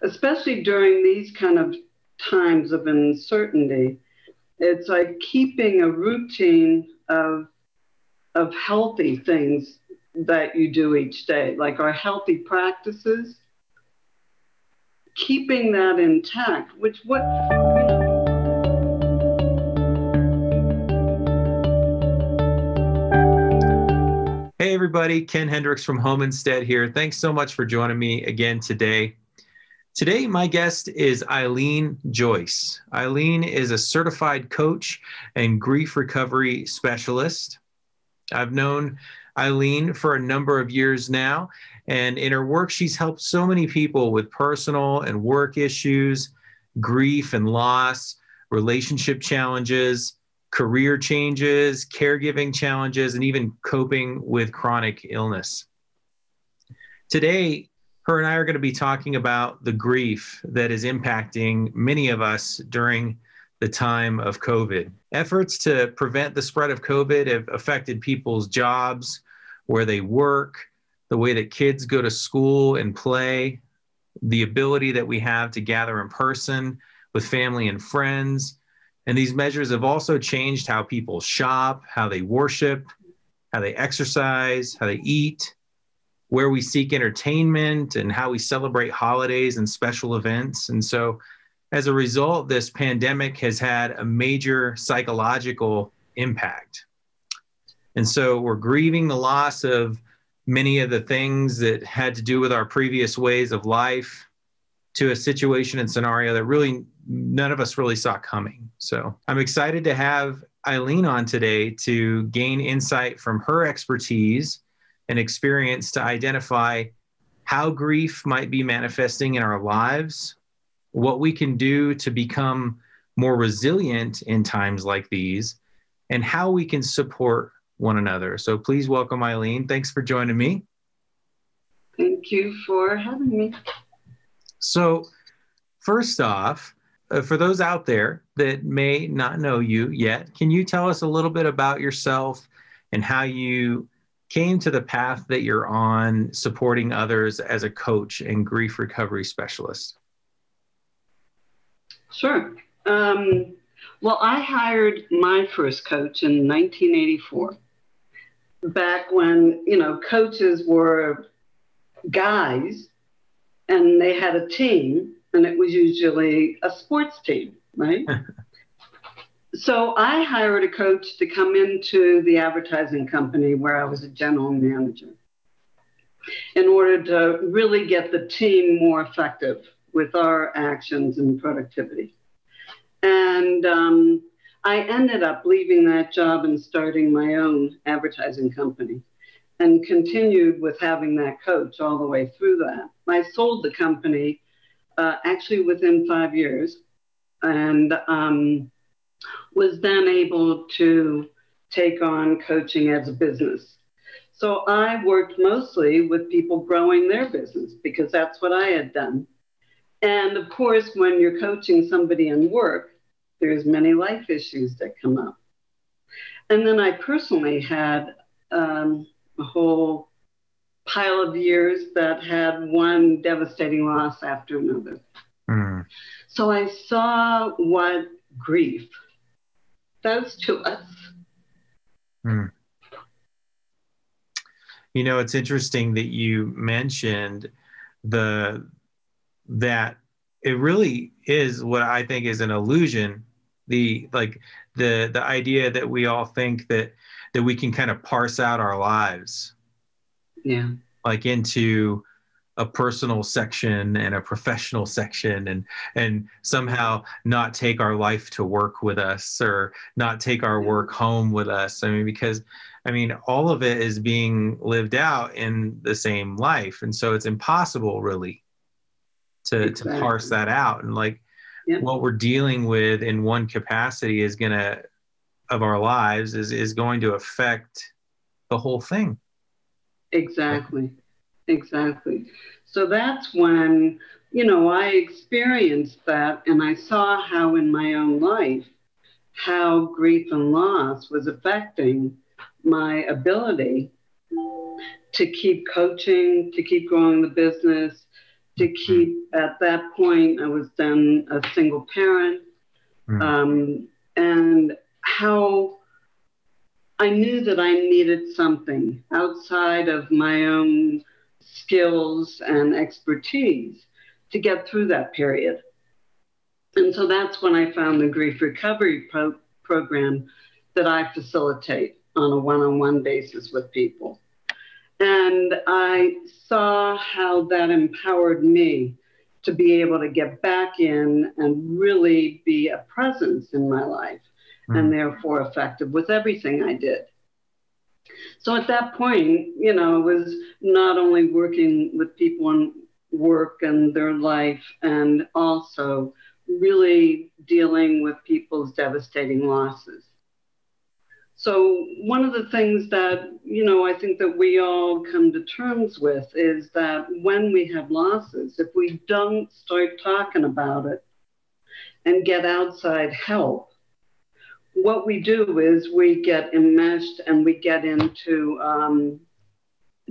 especially during these kind of times of uncertainty. It's like keeping a routine of healthy things that you do each day, like our healthy practices, keeping that intact, Hey everybody, Ken Hendricks from Home Instead here. Thanks so much for joining me again today. Today, my guest is Eileen Joyce. Eileen is a certified coach and grief recovery specialist. I've known Eileen for a number of years now, and in her work, she's helped so many people with personal and work issues, grief and loss, relationship challenges, career changes, caregiving challenges, and even coping with chronic illness. Today, her and I are going to be talking about the grief that is impacting many of us during the time of COVID. Efforts to prevent the spread of COVID have affected people's jobs, where they work, the way that kids go to school and play, the ability that we have to gather in person with family and friends. And these measures have also changed how people shop, how they worship, how they exercise, how they eat, where we seek entertainment, and how we celebrate holidays and special events. And so as a result, this pandemic has had a major psychological impact. And so we're grieving the loss of many of the things that had to do with our previous ways of life, to a situation and scenario that really none of us really saw coming. So I'm excited to have Eileen on today to gain insight from her expertise and experience to identify how grief might be manifesting in our lives, what we can do to become more resilient in times like these, and how we can support one another. So please welcome Eileen. Thanks for joining me. Thank you for having me. So first off, for those out there that may not know you yet, can you tell us a little bit about yourself and how you came to the path that you're on supporting others as a coach and grief recovery specialist? Sure. Well, I hired my first coach in 1984, back when, coaches were guys and they had a team, and it was usually a sports team, right? So I hired a coach to come into the advertising company where I was a general manager in order to really get the team more effective with our actions and productivity. And I ended up leaving that job and starting my own advertising company, and continued with having that coach all the way through that. I sold the company actually within 5 years, and was then able to take on coaching as a business. So I worked mostly with people growing their business because that's what I had done. And of course, when you're coaching somebody in work, there's many life issues that come up. And then I personally had a whole pile of years that had one devastating loss after another. Mm. So I saw what grief does to us. Mm. It's interesting that you mentioned that it really is what I think is an illusion. The idea that we all think that we can kind of parse out our lives. Yeah. Like into a personal section and a professional section, and somehow not take our life to work with us, or not take our work home with us. Because all of it is being lived out in the same life. And so it's impossible really to parse that out. And what we're dealing with in one capacity of our lives is going to affect the whole thing. Exactly. So that's when, I experienced that, and I saw how in my own life, how grief and loss was affecting my ability to keep coaching, to keep growing the business, to keep, at that point, I was then a single parent, and how I knew that I needed something outside of my own skills and expertise to get through that period. And so that's when I found the grief recovery program that I facilitate on a one-on-one basis with people. And I saw how that empowered me to be able to get back in and really be a presence in my life, and therefore effective with everything I did. So at that point, you know, I was not only working with people in work and their life, and also really dealing with people's devastating losses. So one of the things that, you know, I think that we all come to terms with is that when we have losses, if we don't start talking about it and get outside help, what we do is we get enmeshed and we get into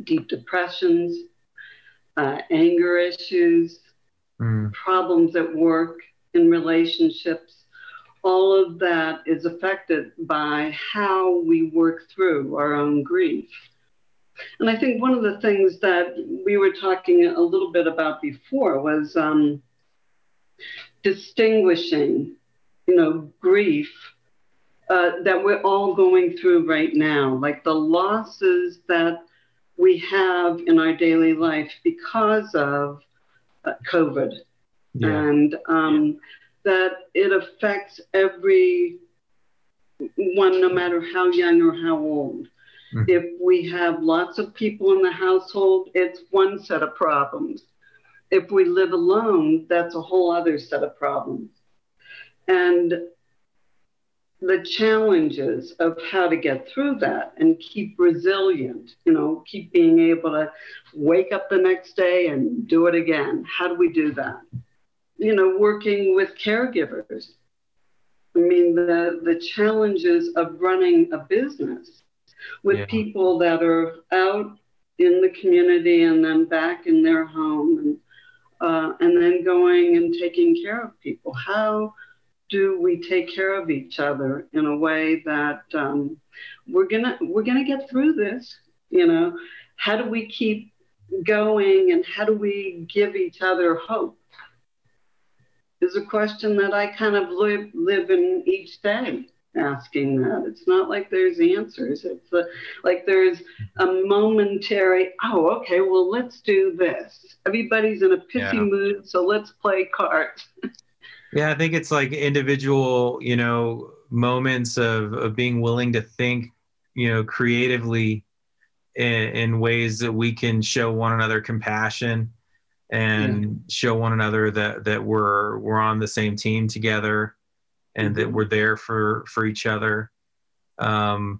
deep depressions, anger issues, problems at work, in relationships. All of that is affected by how we work through our own grief. And I think one of the things that we were talking a little bit about before was distinguishing, you know, grief that we're all going through right now, like the losses that we have in our daily life because of COVID. And that it affects everyone, no matter how young or how old. If we have lots of people in the household, it's one set of problems. If we live alone, that's a whole other set of problems. And the challenges of how to get through that and keep resilient, you know, keep being able to wake up the next day and do it again. How do we do that? You know, working with caregivers. I mean, the challenges of running a business with people that are out in the community and then back in their home, and then going and taking care of people. How do we take care of each other in a way that we're gonna get through this? You know, how do we keep going, and how do we give each other hope? Is a question that I kind of live in each day, asking that. It's not like there's answers. It's like there's a momentary, oh, okay, well, let's do this. Everybody's in a pissy mood, so let's play cards. Yeah, I think it's like individual, you know, moments of being willing to think, you know, creatively in ways that we can show one another compassion and show one another that we're on the same team together, and that we're there for each other. Those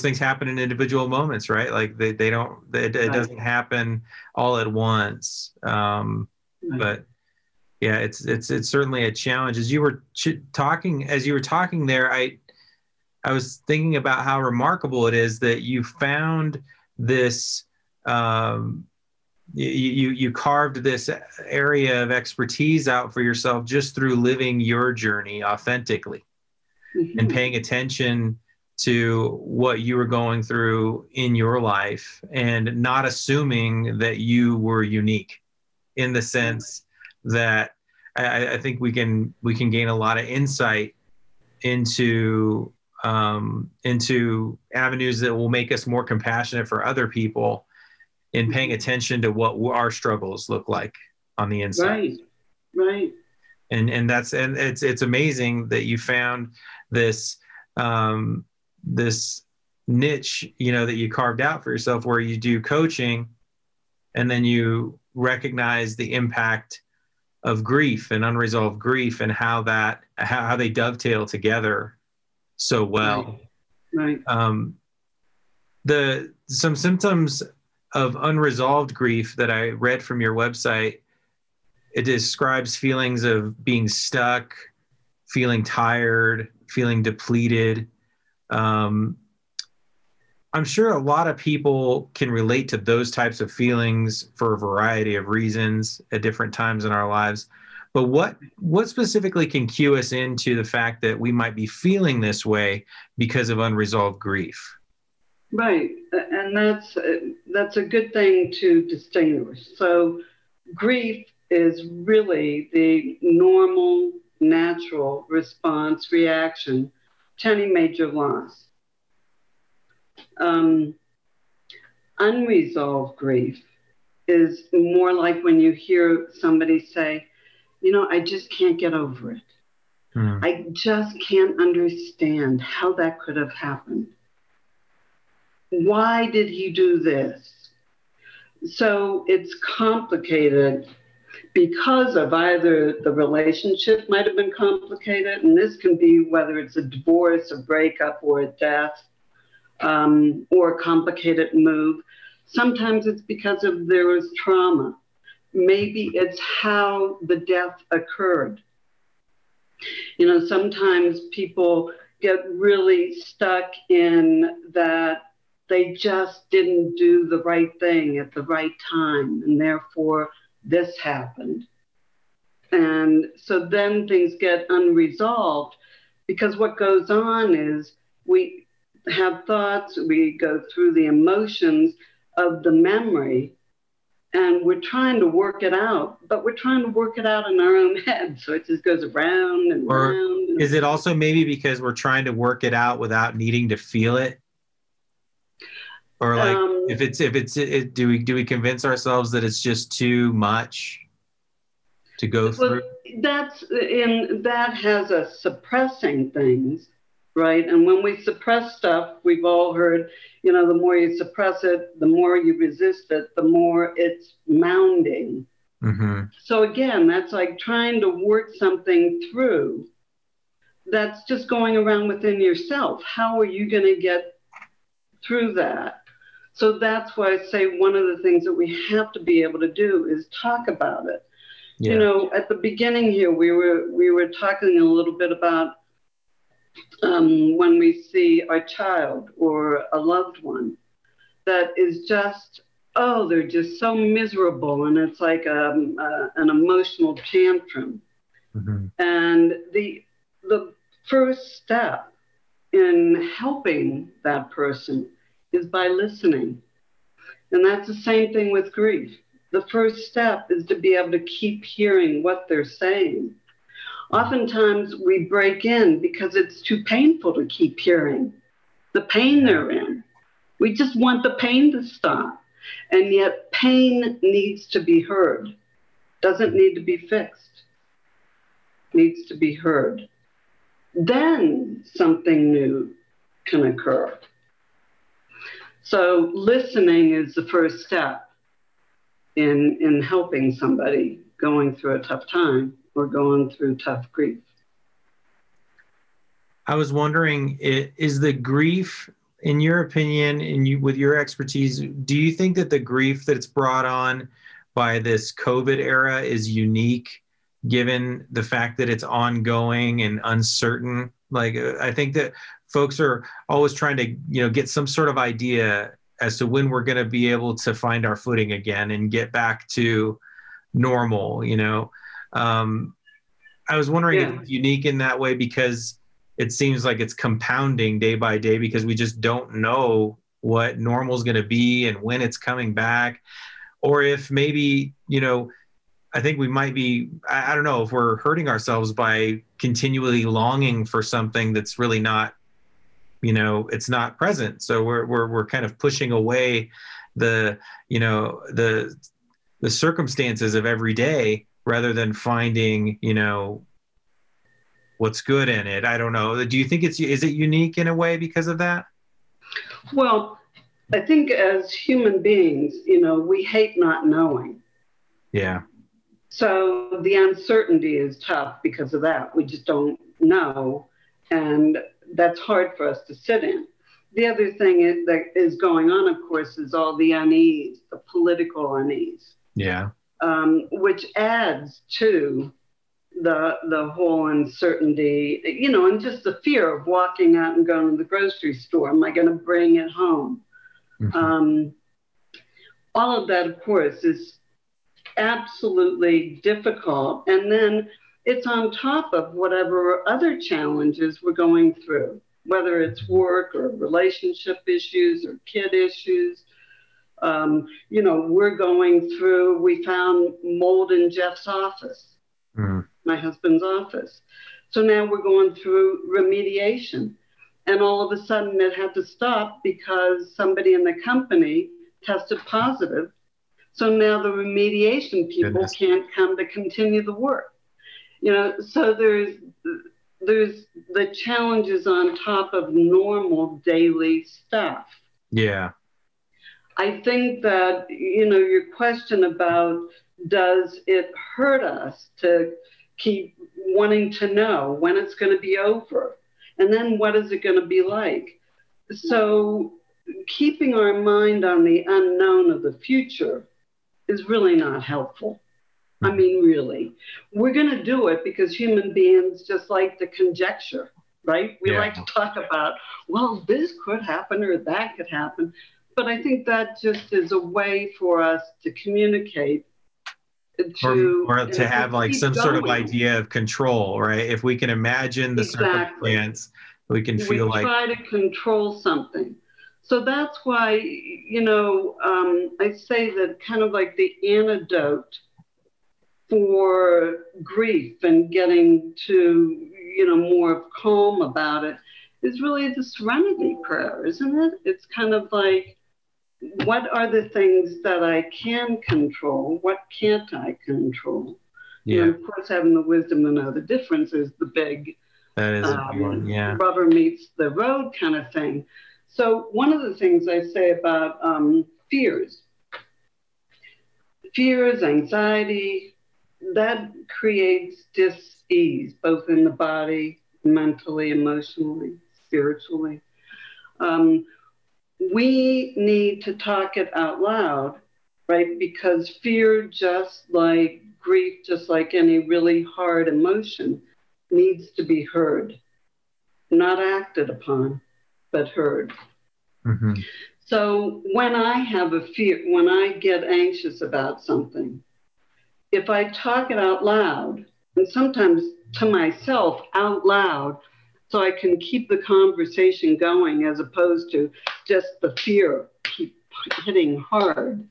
things happen in individual moments, right? Like it doesn't happen all at once. But yeah, it's certainly a challenge. As you were talking there, I was thinking about how remarkable it is that you found this, you carved this area of expertise out for yourself just through living your journey authentically and paying attention to what you were going through in your life, and not assuming that you were unique, in the sense that I think we can gain a lot of insight into avenues that will make us more compassionate for other people, in paying attention to what our struggles look like on the inside. Right. And it's amazing that you found this this niche, you know, that you carved out for yourself, where you do coaching, and then you recognize the impact of grief and unresolved grief, and how they dovetail together so well. Right. Some symptoms of unresolved grief that I read from your website, it describes feelings of being stuck, feeling tired, feeling depleted. I'm sure a lot of people can relate to those types of feelings for a variety of reasons at different times in our lives. But what specifically can cue us into the fact that we might be feeling this way because of unresolved grief? Right, and that's a good thing to distinguish. So grief is really the normal, natural response, reaction to any major loss. Unresolved grief is more like when you hear somebody say, I just can't get over it. I just can't understand how that could have happened. Why did he do this? So it's complicated because of either the relationship might have been complicated, and this can be whether it's a divorce, a breakup, or a death, or a complicated move. Sometimes it's because there was trauma. Maybe it's how the death occurred. Sometimes people get really stuck in that they just didn't do the right thing at the right time, and therefore this happened. And so then things get unresolved because what goes on is we have thoughts, we go through the emotions of the memory, and we're trying to work it out, but we're trying to work it out in our own head. So it just goes around and around. Or is it also maybe because we're trying to work it out without needing to feel it? Or like, do we convince ourselves that it's just too much to go through? That has us suppressing things, right? And when we suppress stuff, we've all heard, the more you suppress it, the more you resist it, the more it's mounding. Mm-hmm. So again, that's like trying to work something through. That's just going around within yourself. How are you going to get through that? So that's why I say one of the things that we have to be able to do is talk about it. Yeah. At the beginning here, we were talking a little bit about when we see our child or a loved one that is just, they're just so miserable, and it's like an emotional tantrum. Mm-hmm. And the first step in helping that person is by listening. And that's the same thing with grief. The first step is to be able to keep hearing what they're saying. Oftentimes we break in because it's too painful to keep hearing the pain they're in. We just want the pain to stop. And yet pain needs to be heard. Doesn't need to be fixed. Needs to be heard. Then something new can occur. So listening is the first step in helping somebody going through a tough time or going through tough grief. I was wondering, is the grief, in your opinion, and with your expertise, do you think that the grief that's brought on by this COVID era is unique, given the fact that it's ongoing and uncertain? Like, I think that folks are always trying to, get some sort of idea as to when we're going to be able to find our footing again and get back to normal. I was wondering if it's unique in that way because it seems like it's compounding day by day because we just don't know what normal is going to be and when it's coming back. Or if maybe, I think we might be, I don't know, if we're hurting ourselves by continually longing for something that's really not, it's not present. So we're kind of pushing away the circumstances of every day rather than finding, what's good in it. I don't know. Do you think is it unique in a way because of that? Well, I think as human beings, we hate not knowing. Yeah. So the uncertainty is tough because of that. We just don't know. And that's hard for us to sit in. The other thing that is going on, of course, is all the unease, the political unease. Yeah. Which adds to the whole uncertainty, you know, and just the fear of walking out and going to the grocery store. Am I going to bring it home? Mm-hmm. All of that, of course, is absolutely difficult. And then it's on top of whatever other challenges we're going through, whether it's work or relationship issues or kid issues. You know, we're going through, we found mold in Jeff's office, my husband's office. So now we're going through remediation. And all of a sudden it had to stop because somebody in the company tested positive. So now the remediation people can't come to continue the work. You know, so there's the challenges on top of normal daily stuff. Yeah. I think that, you know, your question about does it hurt us to keep wanting to know when it's going to be over? And then what is it going to be like? So keeping our mind on the unknown of the future is really not helpful. I mean, really. We're going to do it because human beings just like to conjecture, right? We like to talk about, well, this could happen or that could happen. But I think that just is a way for us to communicate. Or to have like some sort of idea of control, right? If we can imagine the circumstance, we can feel like... We try to control something. So that's why, you know, I say that kind of like the antidote for grief and getting to, you know, more calm about it is really the Serenity Prayer, isn't it? It's kind of like, what are the things that I can control? What can't I control? Yeah. And of course, having the wisdom to know the difference is the big, that is a big one. Yeah. Rubber meets the road kind of thing. So one of the things I say about fears, anxiety, that creates dis-ease, both in the body, mentally, emotionally, spiritually. We need to talk it out loud, right? Because fear, just like grief, just like any really hard emotion, needs to be heard, not acted upon, but heard. Mm-hmm. So when I have a fear, when I get anxious about something, if I talk it out loud, and sometimes to myself out loud, so I can keep the conversation going as opposed to just the fear keep hitting hard,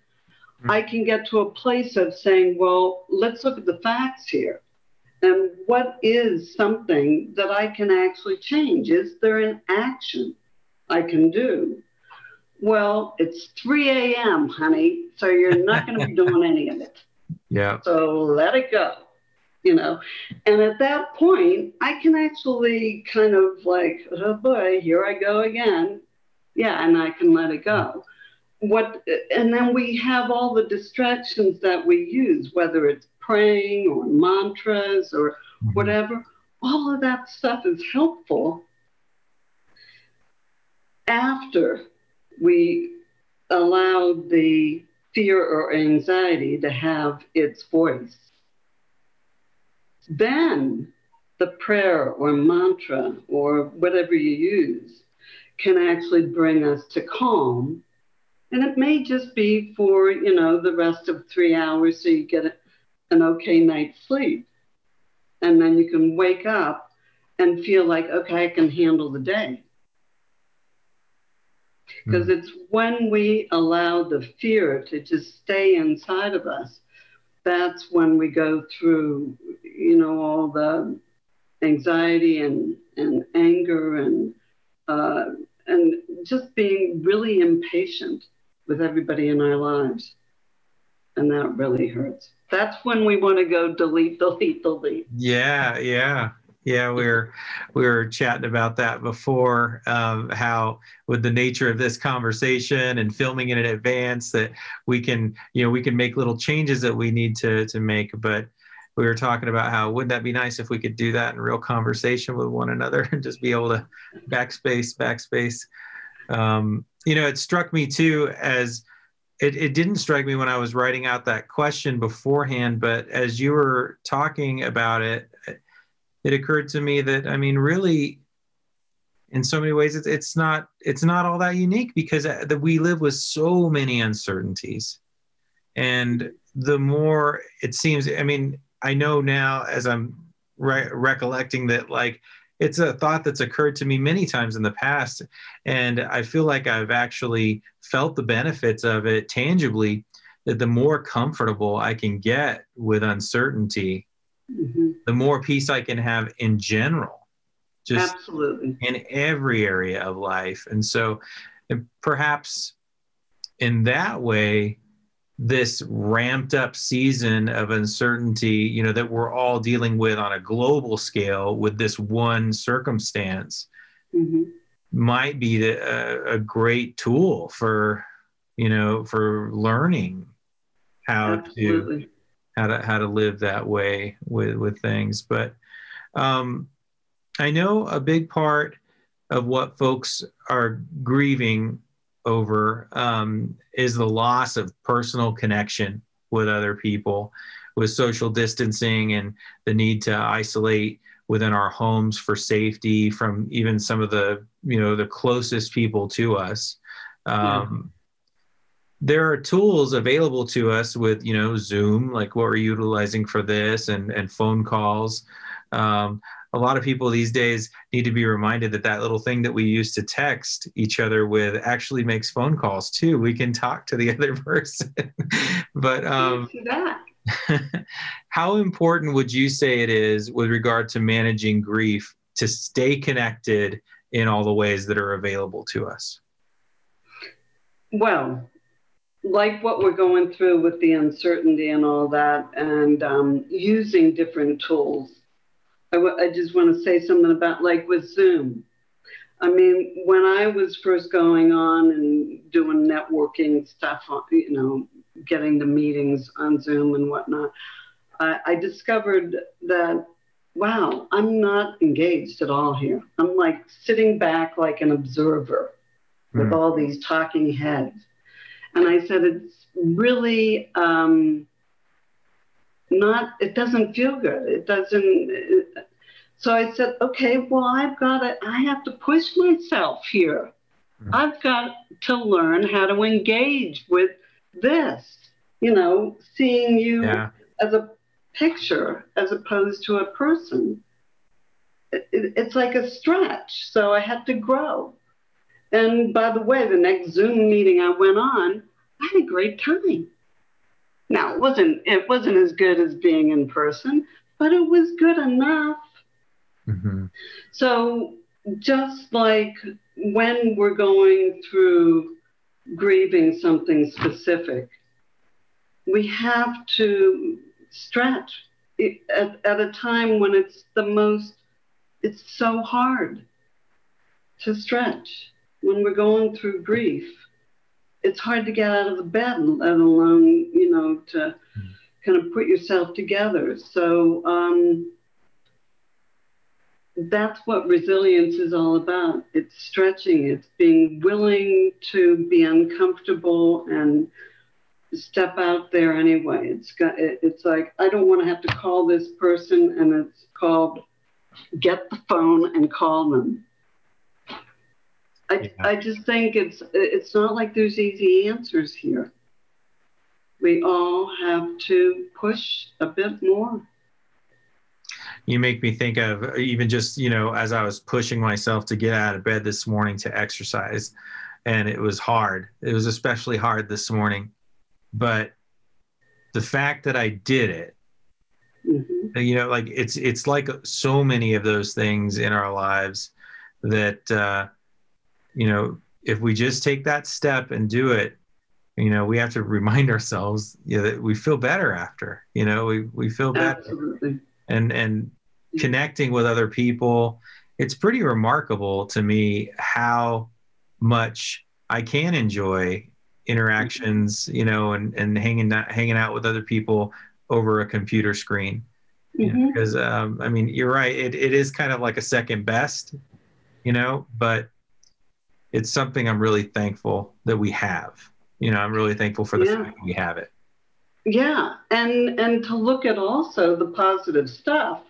I can get to a place of saying, well, let's look at the facts here. And what is something that I can actually change? Is there an action I can do? Well, it's 3 a.m., honey, so you're not going to be doing any of it. Yeah. So let it go, you know. And at that point, I can actually kind of like, oh boy, here I go again. Yeah, and I can let it go. And then we have all the distractions that we use, whether it's praying or mantras or whatever. All of that stuff is helpful after we allow the fear or anxiety to have its voice. Then the prayer or mantra or whatever you use can actually bring us to calm. And it may just be for, you know, the rest of 3 hours so you get an okay night's sleep. And then you can wake up and feel like, okay, I can handle the day. Because it's when we allow the fear to just stay inside of us, that's when we go through, you know, all the anxiety and anger and just being really impatient with everybody in our lives. And that really hurts. That's when we want to go delete. Yeah. We were chatting about that before, how with the nature of this conversation and filming it in advance that we can make little changes that we need to make. But we were talking about how wouldn't that be nice if we could do that in real conversation with one another and just be able to backspace. You know, it struck me too as it didn't strike me when I was writing out that question beforehand, but as you were talking about it, it occurred to me that, I mean, really, in so many ways, it's not all that unique, because that we live with so many uncertainties. And the more it seems, I mean, I know now as I'm recollecting that, like, it's a thought that's occurred to me many times in the past. And I feel like I've actually felt the benefits of it tangibly, that the more comfortable I can get with uncertainty, the more peace I can have in general, just Absolutely. in every area of life. And so perhaps in that way, this ramped up season of uncertainty, that we're all dealing with on a global scale with this one circumstance, might be a great tool for, for learning how Absolutely. to live that way with things. But I know a big part of what folks are grieving over is the loss of personal connection with other people, with social distancing and the need to isolate within our homes for safety from even some of the, the closest people to us. There are tools available to us with, Zoom, like what we're utilizing for this, and phone calls. A lot of people these days need to be reminded that that little thing that we used to text each other with actually makes phone calls too. We can talk to the other person. But how important would you say it is with regard to managing grief to stay connected in all the ways that are available to us? Well, like what we're going through with the uncertainty and all that, and using different tools. I just want to say something about, like, with Zoom. I mean, when I was first going on and doing networking stuff, getting the meetings on Zoom and whatnot, I discovered that, wow, I'm not engaged at all here. I'm like sitting back like an observer with all these talking heads. And I said, it's really it doesn't feel good. It doesn't. So I said, okay, well, I have to push myself here. I've got to learn how to engage with this, seeing you as a picture as opposed to a person. It's like a stretch. So I had to grow. And by the way, the next Zoom meeting I went on, I had a great time. Now, it wasn't as good as being in person, but it was good enough. So just like when we're going through grieving something specific, we have to stretch at a time when it's so hard to stretch. When we're going through grief, it's hard to get out of the bed, let alone, to kind of put yourself together. So that's what resilience is all about. It's stretching. It's being willing to be uncomfortable and step out there anyway. It's like, I don't want to have to call this person, and it's called get the phone and call them. I just think it's not like there's easy answers here. We all have to push a bit more. You make me think of even just, as I was pushing myself to get out of bed this morning to exercise, and it was hard. It was especially hard this morning. But the fact that I did it, like it's like so many of those things in our lives that, if we just take that step and do it, we have to remind ourselves that we feel better after, we feel better. Absolutely. And connecting with other people. It's pretty remarkable to me how much I can enjoy interactions, and hanging out with other people over a computer screen. Because you're right. It is kind of like a second best, but it's something I'm really thankful that we have, I'm really thankful for the Yeah. fact that we have it. Yeah. And to look at also the positive stuff.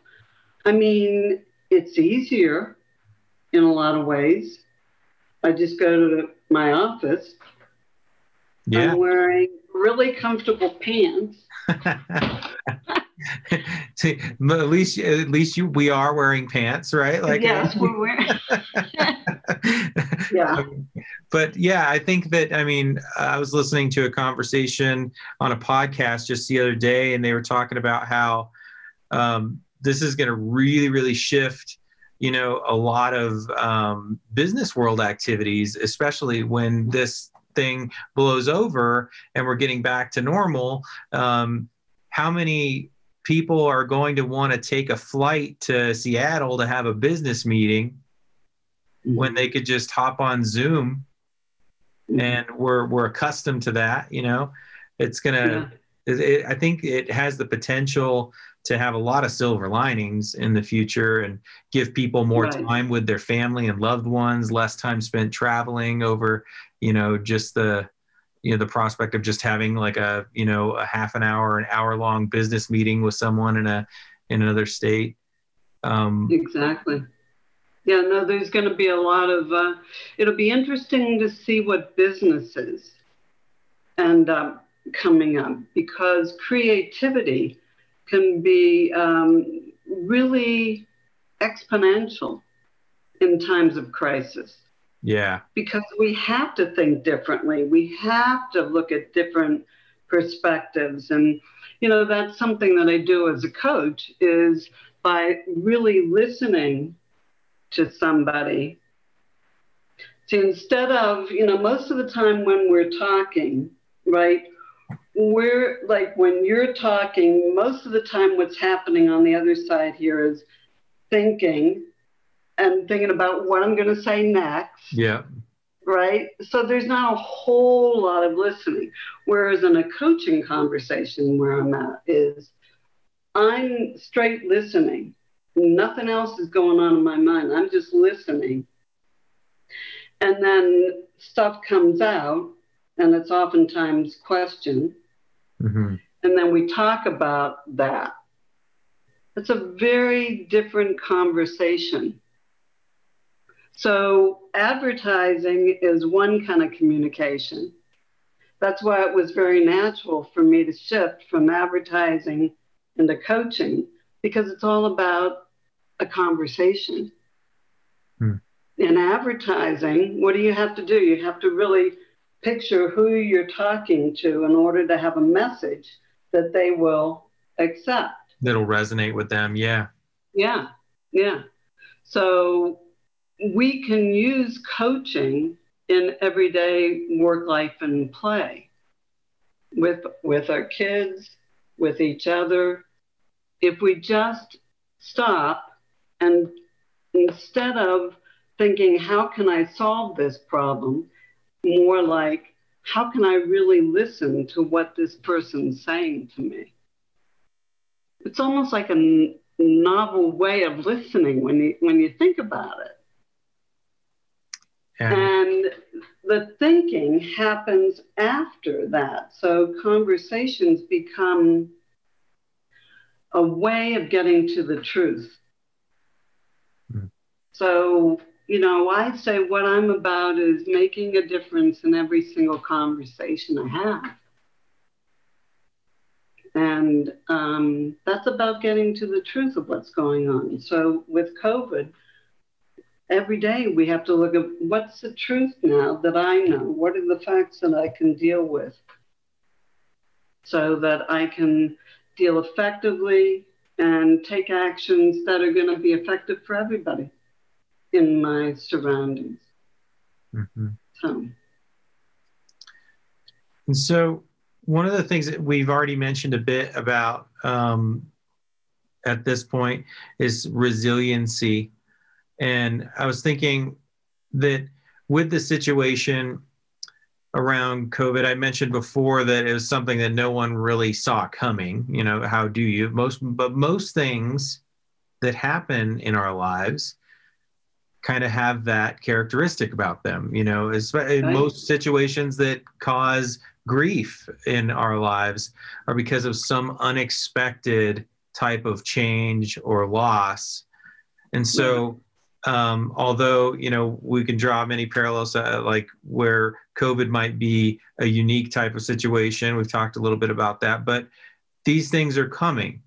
I mean, it's easier in a lot of ways. I just go to my office. Yeah. I'm wearing really comfortable pants. See, at least we are wearing pants, right? Like, yes, we're wearing. Yeah. But yeah, I think that, I was listening to a conversation on a podcast just the other day, and they were talking about how this is going to really, really shift, a lot of business world activities, especially when this thing blows over and we're getting back to normal. How many people are going to want to take a flight to Seattle to have a business meeting when they could just hop on Zoom? And we're accustomed to that. It's gonna. Yeah. I think it has the potential to have a lot of silver linings in the future and give people more time with their family and loved ones, less time spent traveling over, just the prospect of just having like a half an hour long business meeting with someone in another state. Exactly. Yeah, no, there's going to be a lot of, it'll be interesting to see what businesses end up coming up, because creativity can be really exponential in times of crisis. Yeah. Because we have to think differently. We have to look at different perspectives. And, that's something that I do as a coach, is by really listening to somebody. See, instead of, most of the time when we're talking, right, we're like, when you're talking, most of the time what's happening on the other side here is thinking about what I'm going to say next. Yeah. Right? So there's not a whole lot of listening. Whereas in a coaching conversation where I'm at is I'm straight listening. Nothing else is going on in my mind. I'm just listening. And then stuff comes out, and it's oftentimes questioned. Mm-hmm. And then we talk about that. It's a very different conversation. So advertising is one kind of communication. That's why it was very natural for me to shift from advertising into coaching, because it's all about a conversation. In advertising, what do you have to do? You have to really picture who you're talking to in order to have a message that they will accept. That'll resonate with them, yeah. Yeah, yeah. So we can use coaching in everyday work, life, and play with our kids, with each other. If we just stop and instead of thinking, how can I solve this problem? More like, how can I really listen to what this person's saying to me? It's almost like a novel way of listening when you think about it. And the thinking happens after that. So conversations become a way of getting to the truth. So, I say what I'm about is making a difference in every single conversation I have. And that's about getting to the truth of what's going on. So with COVID, every day we have to look at what's the truth now that I know? What are the facts that I can deal with so that I can deal effectively and take actions that are going to be effective for everybody in my surroundings. Mm-hmm. And so one of the things that we've already mentioned a bit about at this point is resiliency. And I was thinking that with the situation around COVID, I mentioned before that it was something that no one really saw coming. How do you? Most things that happen in our lives kind of have that characteristic about them, you know, in most situations that cause grief in our lives are because of some unexpected type of change or loss. And so, although, you know, we can draw many parallels, like where COVID might be a unique type of situation. We've talked a little bit about that, but these things are coming.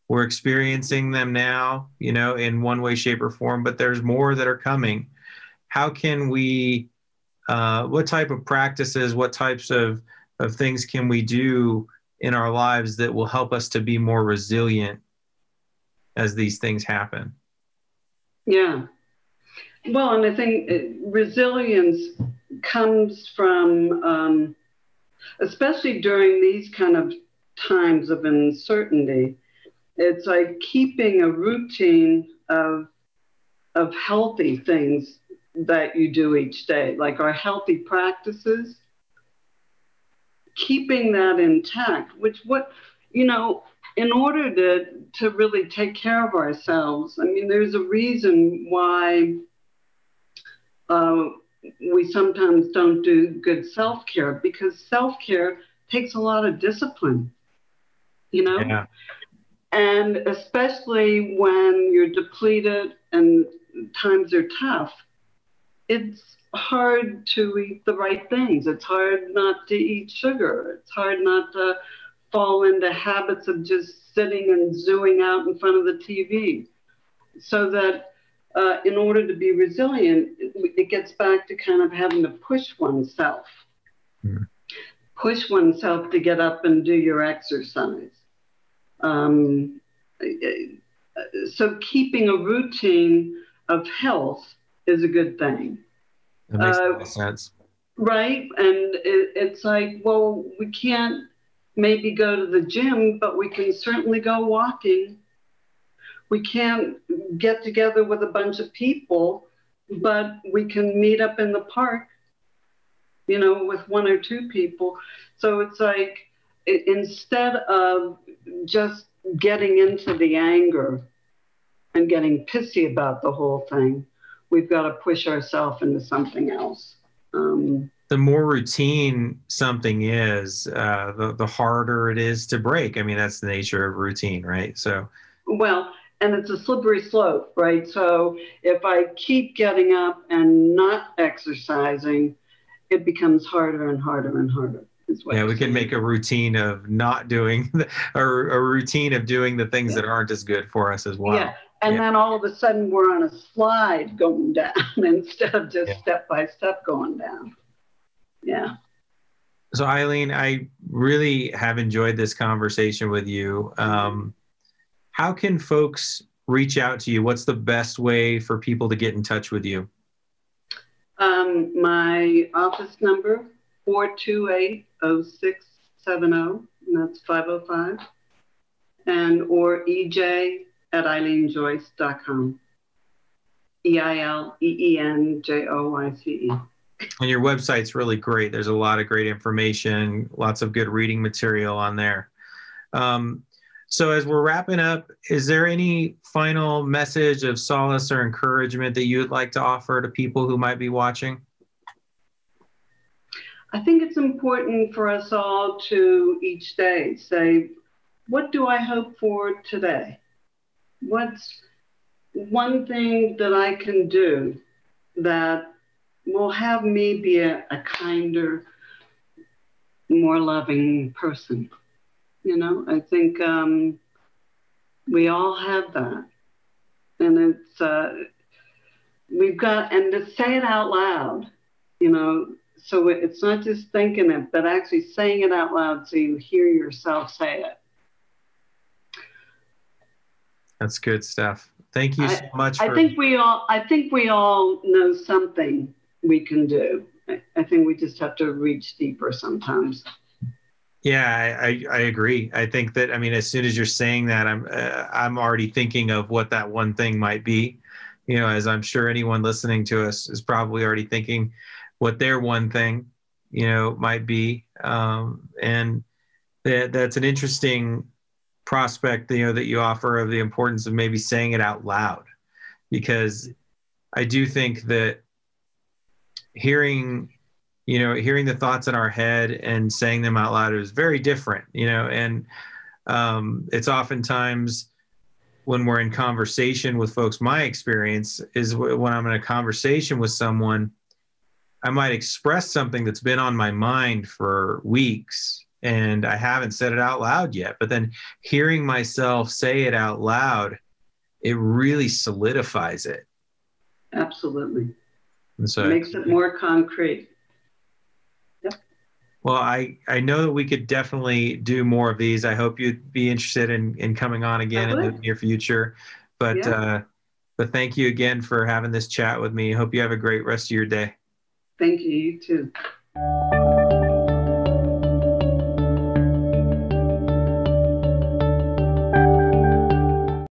We're experiencing them now, you know, in one way, shape, or form, but there's more that are coming. How can we, what type of practices, what types of things can we do in our lives that will help us to be more resilient as these things happen? Yeah. Well, and I think resilience comes from, especially during these kind of times of uncertainty, it's like keeping a routine of healthy things that you do each day, like our healthy practices, keeping that intact, you know, in order to really take care of ourselves. I mean, there's a reason why we sometimes don't do good self-care, because self-care takes a lot of discipline, you know? Yeah. And especially when you're depleted and times are tough, it's hard to eat the right things. It's hard not to eat sugar. It's hard not to fall into habits of just sitting and zooing out in front of the TV. So that in order to be resilient, it gets back to kind of having to push oneself. Mm-hmm. Push oneself to get up and do your exercise. So keeping a routine of health is a good thing. That makes a lot of sense. Right? And it's like, well, we can't maybe go to the gym, but we can certainly go walking. We can't get together with a bunch of people, but we can meet up in the park, you know, with one or two people. So it's like, instead of just getting into the anger and getting pissy about the whole thing, we've got to push ourselves into something else. The more routine something is, the harder it is to break. I mean, that's the nature of routine, right? So, well, and it's a slippery slope, right? So if I keep getting up and not exercising, it becomes harder and harder and harder. Yeah, we can make a routine of not doing, or a routine of doing the things that aren't as good for us as well. Yeah, and then all of a sudden we're on a slide going down instead of just step by step going down. Yeah. So Eileen, I really have enjoyed this conversation with you. How can folks reach out to you? What's the best way for people to get in touch with you? My office number, 428-0670, and that's 505, or EJ@EileenJoyce.com. EILEENJOYCE. And your website's really great. There's a lot of great information, lots of good reading material on there. So as we're wrapping up, is there any final message of solace or encouragement that you would like to offer to people who might be watching? I think it's important for us all to each day say, what do I hope for today? What's one thing that I can do that will have me be a kinder, more loving person? You know, I think we all have that. And it's, we've got, and to say it out loud, you know, so it's not just thinking it, but actually saying it out loud so you hear yourself say it. That's good stuff. Thank you so much. I think we all know something we can do. I think we just have to reach deeper sometimes. Yeah, I agree. I think that, I mean, as soon as you're saying that, I'm already thinking of what that one thing might be, you know, as I'm sure anyone listening to us is probably already thinking what their one thing, you know, might be. And that's an interesting prospect, you know, that you offer of the importance of maybe saying it out loud, because I do think that hearing the thoughts in our head and saying them out loud is very different, and it's oftentimes when we're in conversation with folks, my experience is when I'm in a conversation with someone, I might express something that's been on my mind for weeks and I haven't said it out loud yet. But then hearing myself say it out loud, it really solidifies it. Absolutely. And so it makes it more concrete. Yep. Well, I know that we could definitely do more of these. I hope you'd be interested in coming on again in the near future. But thank you again for having this chat with me. Hope you have a great rest of your day. Thank you. You too.